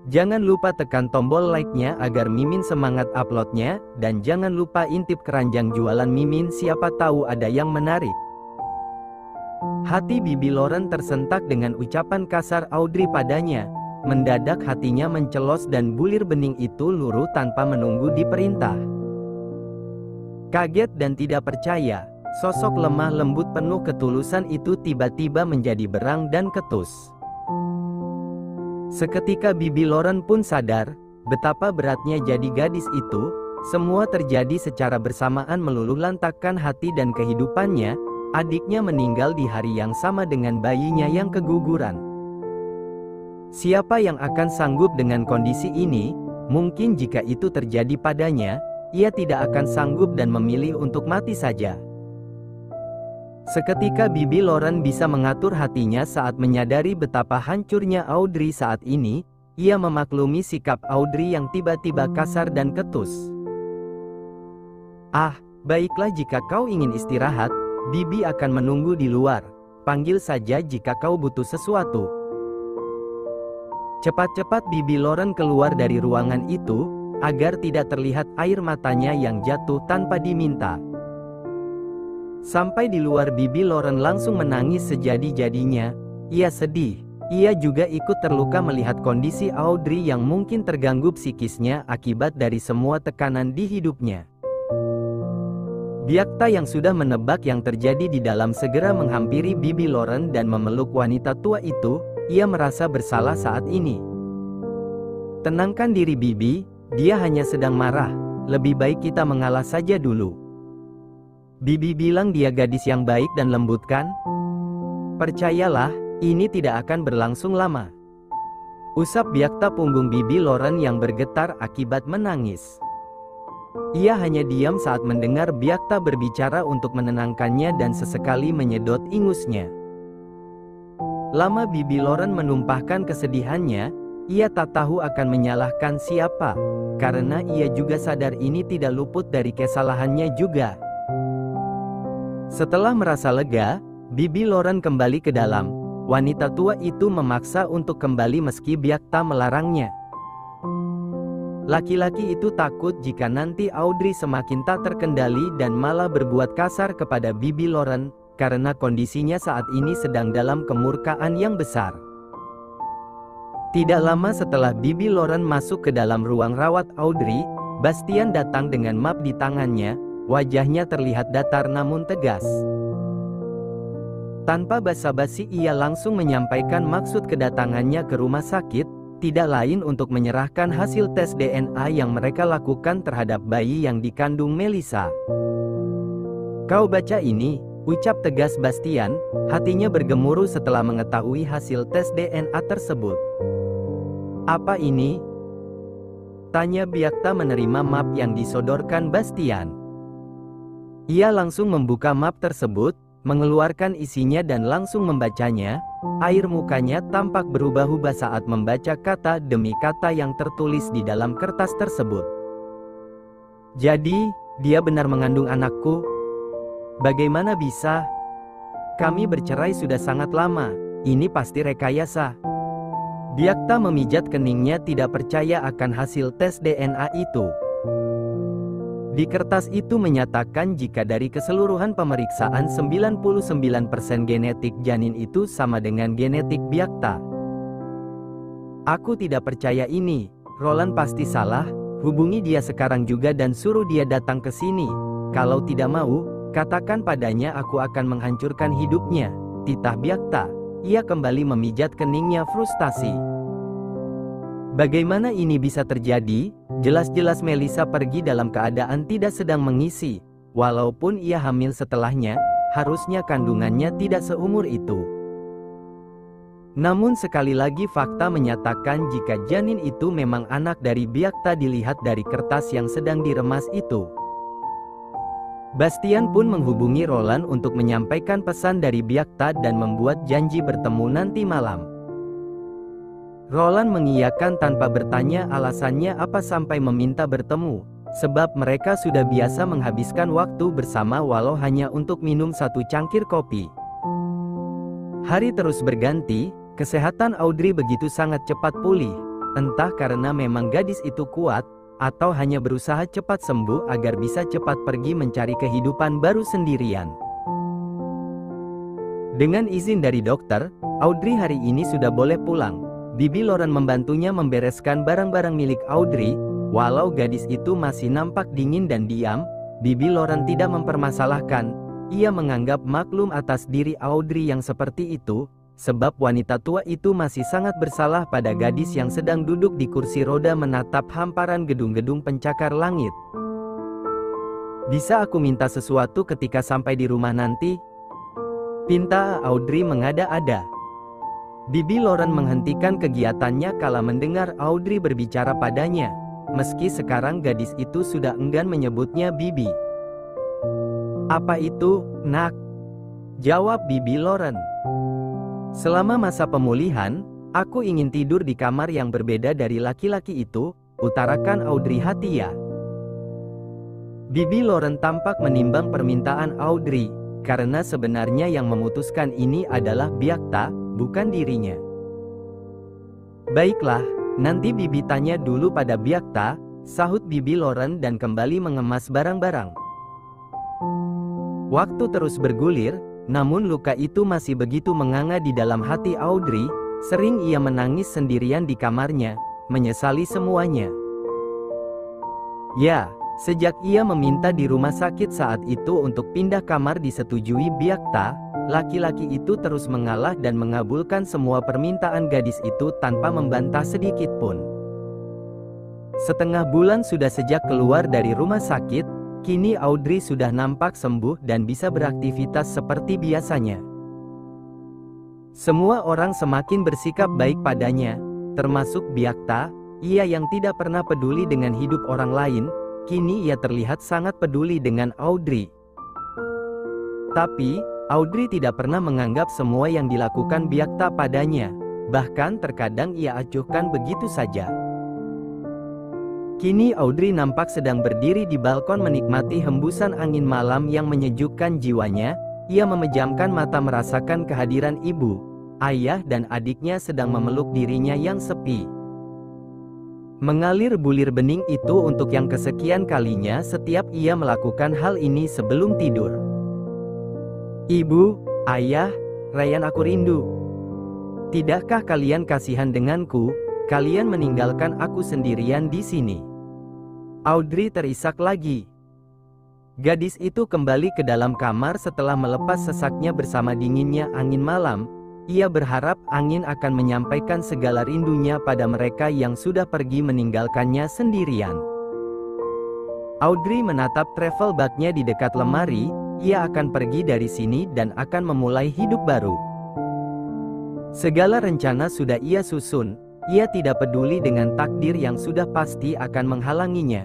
Jangan lupa tekan tombol like-nya agar Mimin semangat uploadnya, dan jangan lupa intip keranjang jualan Mimin, siapa tahu ada yang menarik. Hati Bibi Lauren tersentak dengan ucapan kasar Audrey padanya. Mendadak hatinya mencelos dan bulir bening itu luruh tanpa menunggu diperintah. Kaget dan tidak percaya, sosok lemah lembut penuh ketulusan itu tiba-tiba menjadi berang dan ketus. Seketika Bibi Lauren pun sadar betapa beratnya jadi gadis itu. Semua terjadi secara bersamaan meluluhlantakkan hati dan kehidupannya. Adiknya meninggal di hari yang sama dengan bayinya yang keguguran. Siapa yang akan sanggup dengan kondisi ini? Mungkin jika itu terjadi padanya, ia tidak akan sanggup dan memilih untuk mati saja. Seketika Bibi Lauren bisa mengatur hatinya saat menyadari betapa hancurnya Audrey saat ini. Ia memaklumi sikap Audrey yang tiba-tiba kasar dan ketus. "Ah, baiklah, jika kau ingin istirahat, Bibi akan menunggu di luar. Panggil saja jika kau butuh sesuatu." Cepat-cepat Bibi Lauren keluar dari ruangan itu, agar tidak terlihat air matanya yang jatuh tanpa diminta. Sampai di luar Bibi Lauren langsung menangis sejadi-jadinya. Ia sedih. Ia juga ikut terluka melihat kondisi Audrey yang mungkin terganggu psikisnya akibat dari semua tekanan di hidupnya. Byakta yang sudah menebak yang terjadi di dalam segera menghampiri Bibi Lauren dan memeluk wanita tua itu. Ia merasa bersalah saat ini. "Tenangkan diri Bibi, dia hanya sedang marah. Lebih baik kita mengalah saja dulu." Bibi bilang dia gadis yang baik dan lembut kan? "Percayalah, ini tidak akan berlangsung lama." Usap Byakta punggung Bibi Lauren yang bergetar akibat menangis. Ia hanya diam saat mendengar Byakta berbicara untuk menenangkannya dan sesekali menyedot ingusnya. Lama Bibi Lauren menumpahkan kesedihannya. Ia tak tahu akan menyalahkan siapa, karena ia juga sadar ini tidak luput dari kesalahannya juga. Setelah merasa lega, Bibi Lauren kembali ke dalam. Wanita tua itu memaksa untuk kembali meski Byakta melarangnya. Laki-laki itu takut jika nanti Audrey semakin tak terkendali dan malah berbuat kasar kepada Bibi Lauren, karena kondisinya saat ini sedang dalam kemurkaan yang besar. Tidak lama setelah Bibi Lauren masuk ke dalam ruang rawat Audrey, Bastian datang dengan map di tangannya. Wajahnya terlihat datar namun tegas. Tanpa basa-basi ia langsung menyampaikan maksud kedatangannya ke rumah sakit, tidak lain untuk menyerahkan hasil tes DNA yang mereka lakukan terhadap bayi yang dikandung Melissa. "Kau baca ini," ucap tegas Bastian, hatinya bergemuruh setelah mengetahui hasil tes DNA tersebut. "Apa ini?" tanya Byakta menerima map yang disodorkan Bastian. Ia langsung membuka map tersebut, mengeluarkan isinya dan langsung membacanya. Air mukanya tampak berubah-ubah saat membaca kata demi kata yang tertulis di dalam kertas tersebut. "Jadi, dia benar mengandung anakku? Bagaimana bisa? Kami bercerai sudah sangat lama, ini pasti rekayasa." Byakta memijat keningnya tidak percaya akan hasil tes DNA itu. Di kertas itu menyatakan jika dari keseluruhan pemeriksaan 99% genetik janin itu sama dengan genetik Byakta. "Aku tidak percaya ini, Roland pasti salah, hubungi dia sekarang juga dan suruh dia datang ke sini. Kalau tidak mau, katakan padanya aku akan menghancurkan hidupnya," titah Byakta. Ia kembali memijat keningnya frustasi. Bagaimana ini bisa terjadi? Jelas-jelas Melissa pergi dalam keadaan tidak sedang mengisi. Walaupun ia hamil setelahnya, harusnya kandungannya tidak seumur itu. Namun sekali lagi fakta menyatakan jika janin itu memang anak dari Byakta dilihat dari kertas yang sedang diremas itu. Bastian pun menghubungi Roland untuk menyampaikan pesan dari Byakta dan membuat janji bertemu nanti malam. Roland mengiyakan tanpa bertanya alasannya apa sampai meminta bertemu, sebab mereka sudah biasa menghabiskan waktu bersama walau hanya untuk minum satu cangkir kopi. Hari terus berganti, kesehatan Audrey begitu sangat cepat pulih. Entah karena memang gadis itu kuat, atau hanya berusaha cepat sembuh agar bisa cepat pergi mencari kehidupan baru sendirian. Dengan izin dari dokter, Audrey hari ini sudah boleh pulang. Bibi Lauren membantunya membereskan barang-barang milik Audrey. Walau gadis itu masih nampak dingin dan diam, Bibi Lauren tidak mempermasalahkan. Ia menganggap maklum atas diri Audrey yang seperti itu, sebab wanita tua itu masih sangat bersalah pada gadis yang sedang duduk di kursi roda menatap hamparan gedung-gedung pencakar langit. "Bisa aku minta sesuatu ketika sampai di rumah nanti?" pinta Audrey mengada-ada. Bibi Lauren menghentikan kegiatannya kala mendengar Audrey berbicara padanya, meski sekarang gadis itu sudah enggan menyebutnya Bibi. "Apa itu, nak?" jawab Bibi Lauren. "Selama masa pemulihan, aku ingin tidur di kamar yang berbeda dari laki-laki itu," utarakan Audrey Hatia. Bibi Lauren tampak menimbang permintaan Audrey, karena sebenarnya yang memutuskan ini adalah Byakta, bukan dirinya. "Baiklah, nanti Bibi tanya dulu pada Byakta," sahut Bibi Lauren dan kembali mengemas barang-barang. Waktu terus bergulir, namun luka itu masih begitu menganga di dalam hati Audrey. Sering ia menangis sendirian di kamarnya, menyesali semuanya. Ya, sejak ia meminta di rumah sakit saat itu untuk pindah kamar disetujui Byakta, laki-laki itu terus mengalah dan mengabulkan semua permintaan gadis itu tanpa membantah sedikit pun. Setengah bulan sudah sejak keluar dari rumah sakit, kini Audrey sudah nampak sembuh dan bisa beraktivitas seperti biasanya. Semua orang semakin bersikap baik padanya, termasuk Byakta. Ia yang tidak pernah peduli dengan hidup orang lain, kini ia terlihat sangat peduli dengan Audrey. Tapi Audrey tidak pernah menganggap semua yang dilakukan Byakta padanya, bahkan terkadang ia acuhkan begitu saja. Kini Audrey nampak sedang berdiri di balkon menikmati hembusan angin malam yang menyejukkan jiwanya. Ia memejamkan mata merasakan kehadiran ibu, ayah dan adiknya sedang memeluk dirinya yang sepi. Mengalir bulir bening itu untuk yang kesekian kalinya setiap ia melakukan hal ini sebelum tidur. "Ibu, ayah, Ryan, aku rindu. Tidakkah kalian kasihan denganku? Kalian meninggalkan aku sendirian di sini." Audrey terisak lagi. Gadis itu kembali ke dalam kamar setelah melepas sesaknya bersama dinginnya angin malam. Ia berharap angin akan menyampaikan segala rindunya pada mereka yang sudah pergi meninggalkannya sendirian. Audrey menatap travel bag-nya di dekat lemari. Ia akan pergi dari sini dan akan memulai hidup baru. Segala rencana sudah ia susun. Ia tidak peduli dengan takdir yang sudah pasti akan menghalanginya.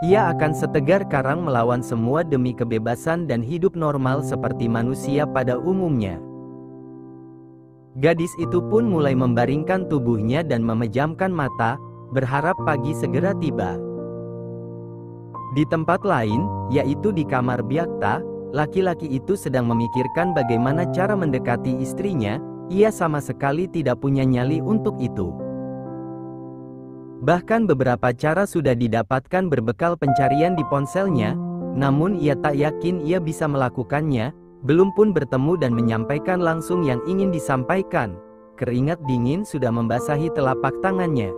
Ia akan setegar karang melawan semua demi kebebasan dan hidup normal seperti manusia pada umumnya. Gadis itu pun mulai membaringkan tubuhnya dan memejamkan mata, berharap pagi segera tiba. Di tempat lain, yaitu di kamar Byakta, laki-laki itu sedang memikirkan bagaimana cara mendekati istrinya. Ia sama sekali tidak punya nyali untuk itu. Bahkan beberapa cara sudah didapatkan berbekal pencarian di ponselnya, namun ia tak yakin ia bisa melakukannya. Belum pun bertemu dan menyampaikan langsung yang ingin disampaikan. Keringat dingin sudah membasahi telapak tangannya.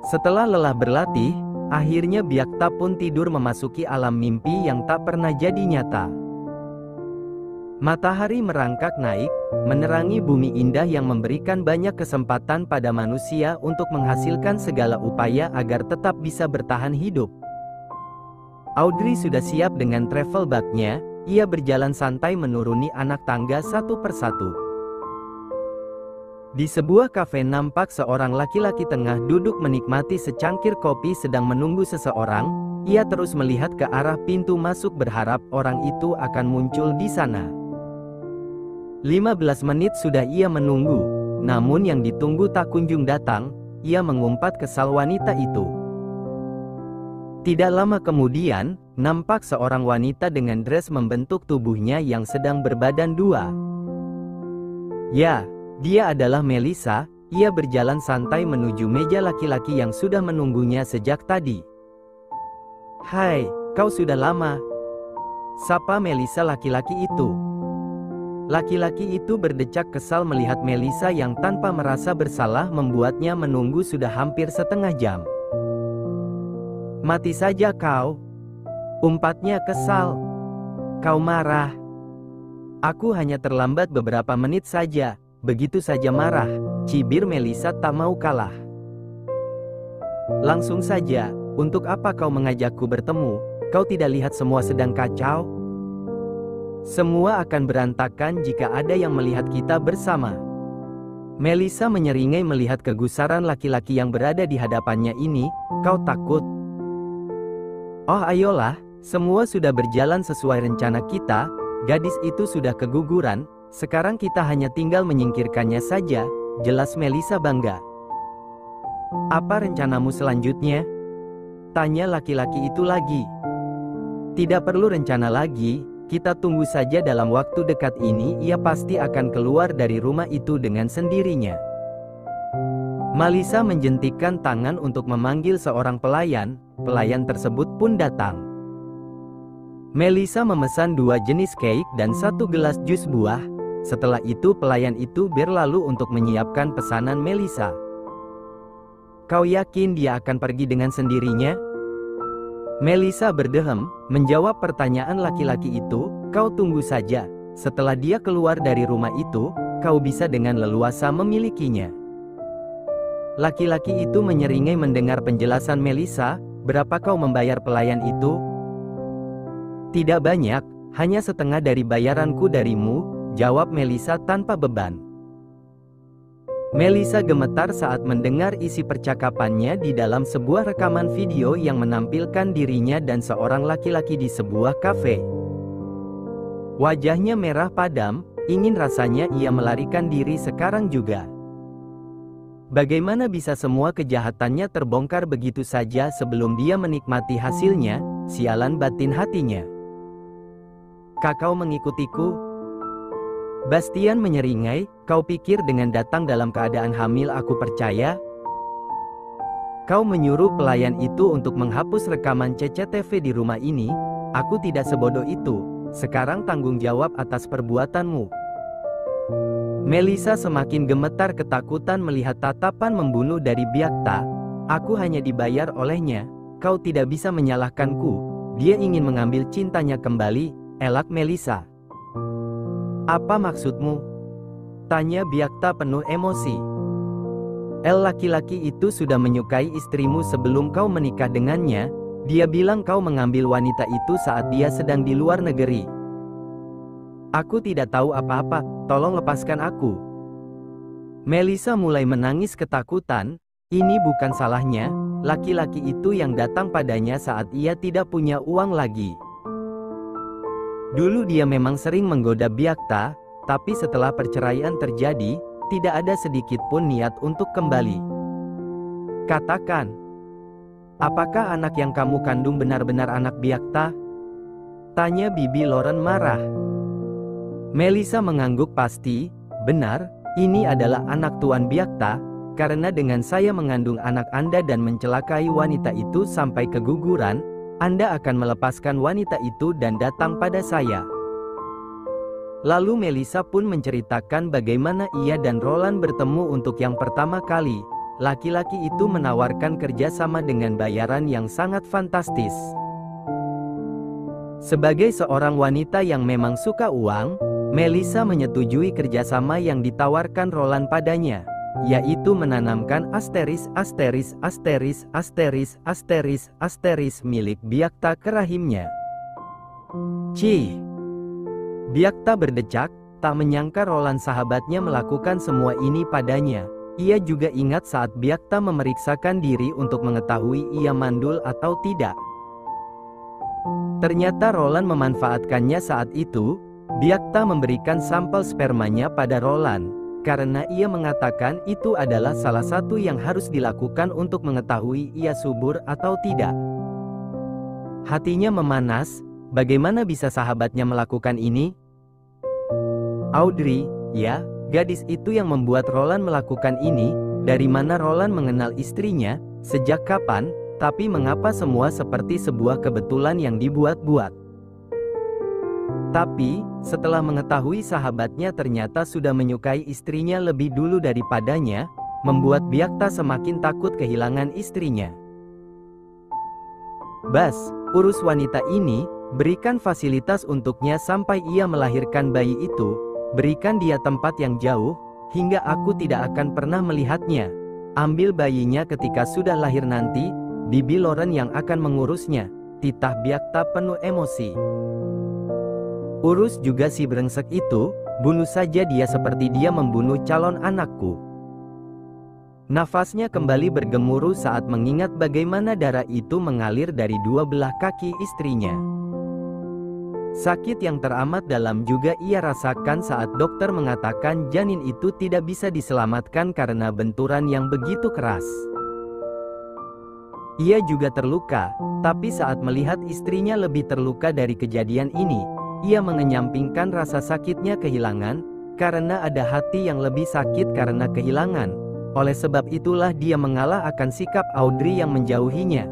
Setelah lelah berlatih, akhirnya Byakta pun tidur memasuki alam mimpi yang tak pernah jadi nyata. Matahari merangkak naik, menerangi bumi indah yang memberikan banyak kesempatan pada manusia untuk menghasilkan segala upaya agar tetap bisa bertahan hidup. Audrey sudah siap dengan travel bag-nya. Ia berjalan santai menuruni anak tangga satu persatu. Di sebuah kafe nampak seorang laki-laki tengah duduk menikmati secangkir kopi sedang menunggu seseorang. Ia terus melihat ke arah pintu masuk berharap orang itu akan muncul di sana. 15 menit sudah ia menunggu, namun yang ditunggu tak kunjung datang. Ia mengumpat kesal wanita itu. Tidak lama kemudian, nampak seorang wanita dengan dress membentuk tubuhnya yang sedang berbadan dua. Ya, dia adalah Melissa, Ia berjalan santai menuju meja laki-laki yang sudah menunggunya sejak tadi. "Hai, kau sudah lama," sapa Melisa laki-laki itu. Laki-laki itu berdecak kesal melihat Melisa yang tanpa merasa bersalah membuatnya menunggu sudah hampir setengah jam. "Mati saja kau," umpatnya kesal. "Kau marah? Aku hanya terlambat beberapa menit saja, begitu saja marah," cibir Melisa tak mau kalah. "Langsung saja, untuk apa kau mengajakku bertemu? Kau tidak lihat semua sedang kacau? Semua akan berantakan jika ada yang melihat kita bersama." Melisa menyeringai melihat kegusaran laki-laki yang berada di hadapannya ini. "Kau takut? Oh ayolah, semua sudah berjalan sesuai rencana kita, gadis itu sudah keguguran, sekarang kita hanya tinggal menyingkirkannya saja," jelas Melisa bangga. "Apa rencanamu selanjutnya?" tanya laki-laki itu lagi. "Tidak perlu rencana lagi, kita tunggu saja, dalam waktu dekat ini ia pasti akan keluar dari rumah itu dengan sendirinya." Melisa menjentikkan tangan untuk memanggil seorang pelayan, pelayan tersebut pun datang. Melisa memesan 2 jenis cake dan 1 gelas jus buah. Setelah itu pelayan itu berlalu untuk menyiapkan pesanan Melisa. "Kau yakin dia akan pergi dengan sendirinya?" Melisa berdehem, menjawab pertanyaan laki-laki itu. "Kau tunggu saja, setelah dia keluar dari rumah itu, kau bisa dengan leluasa memilikinya." Laki-laki itu menyeringai mendengar penjelasan Melisa. "Berapa kau membayar pelayan itu?" "Tidak banyak, hanya setengah dari bayaranku darimu," jawab Melisa tanpa beban. Melisa gemetar saat mendengar isi percakapannya di dalam sebuah rekaman video yang menampilkan dirinya dan seorang laki-laki di sebuah kafe. Wajahnya merah padam, ingin rasanya ia melarikan diri sekarang juga. Bagaimana bisa semua kejahatannya terbongkar begitu saja sebelum dia menikmati hasilnya? Sialan batin hatinya. "Kakau mengikutiku?" Bastian menyeringai. "Kau pikir dengan datang dalam keadaan hamil aku percaya? Kau menyuruh pelayan itu untuk menghapus rekaman CCTV di rumah ini. Aku tidak sebodoh itu. Sekarang tanggung jawab atas perbuatanmu." Melisa semakin gemetar ketakutan melihat tatapan membunuh dari Byakta. "Aku hanya dibayar olehnya. Kau tidak bisa menyalahkanku. Dia ingin mengambil cintanya kembali," elak Melisa. "Apa maksudmu?" tanya Byakta penuh emosi. "Laki-laki itu sudah menyukai istrimu sebelum kau menikah dengannya. Dia bilang kau mengambil wanita itu saat dia sedang di luar negeri." "Aku tidak tahu apa-apa, tolong lepaskan aku." Melisa mulai menangis ketakutan. Ini bukan salahnya, laki-laki itu yang datang padanya saat ia tidak punya uang lagi. Dulu dia memang sering menggoda Byakta, tapi setelah perceraian terjadi, tidak ada sedikit pun niat untuk kembali. "Katakan, apakah anak yang kamu kandung benar-benar anak Byakta?" tanya Bibi Lauren marah. Melisa mengangguk. "Pasti, benar, ini adalah anak Tuan Byakta, karena dengan saya mengandung anak Anda dan mencelakai wanita itu sampai keguguran, Anda akan melepaskan wanita itu dan datang pada saya." Lalu Melisa pun menceritakan bagaimana ia dan Roland bertemu untuk yang pertama kali. Laki-laki itu menawarkan kerjasama dengan bayaran yang sangat fantastis. Sebagai seorang wanita yang memang suka uang, Melisa menyetujui kerjasama yang ditawarkan Roland padanya, yaitu menanamkan asteris milik Byakta ke rahimnya. "Cih!" Byakta berdecak, tak menyangka Roland sahabatnya melakukan semua ini padanya. Ia juga ingat saat Byakta memeriksakan diri untuk mengetahui ia mandul atau tidak. Ternyata Roland memanfaatkannya saat itu. Byakta memberikan sampel spermanya pada Roland, karena ia mengatakan itu adalah salah satu yang harus dilakukan untuk mengetahui ia subur atau tidak. Hatinya memanas, bagaimana bisa sahabatnya melakukan ini? "Audrey, ya," Gadis itu yang membuat Roland melakukan ini. Dari mana Roland mengenal istrinya, sejak kapan, tapi mengapa semua seperti sebuah kebetulan yang dibuat-buat. Tapi, setelah mengetahui sahabatnya ternyata sudah menyukai istrinya lebih dulu daripadanya, membuat Byakta semakin takut kehilangan istrinya. Bas, urus wanita ini, berikan fasilitas untuknya sampai ia melahirkan bayi itu, berikan dia tempat yang jauh, hingga aku tidak akan pernah melihatnya. Ambil bayinya ketika sudah lahir nanti, bibi Lauren yang akan mengurusnya, titah Byakta penuh emosi. Urus juga si brengsek itu, bunuh saja dia seperti dia membunuh calon anakku. Nafasnya kembali bergemuruh saat mengingat bagaimana darah itu mengalir dari dua belah kaki istrinya. Sakit yang teramat dalam juga ia rasakan saat dokter mengatakan janin itu tidak bisa diselamatkan karena benturan yang begitu keras. Ia juga terluka, tapi saat melihat istrinya lebih terluka dari kejadian ini, ia mengenyampingkan rasa sakitnya kehilangan, karena ada hati yang lebih sakit karena kehilangan. Oleh sebab itulah dia mengalah akan sikap Audrey yang menjauhinya.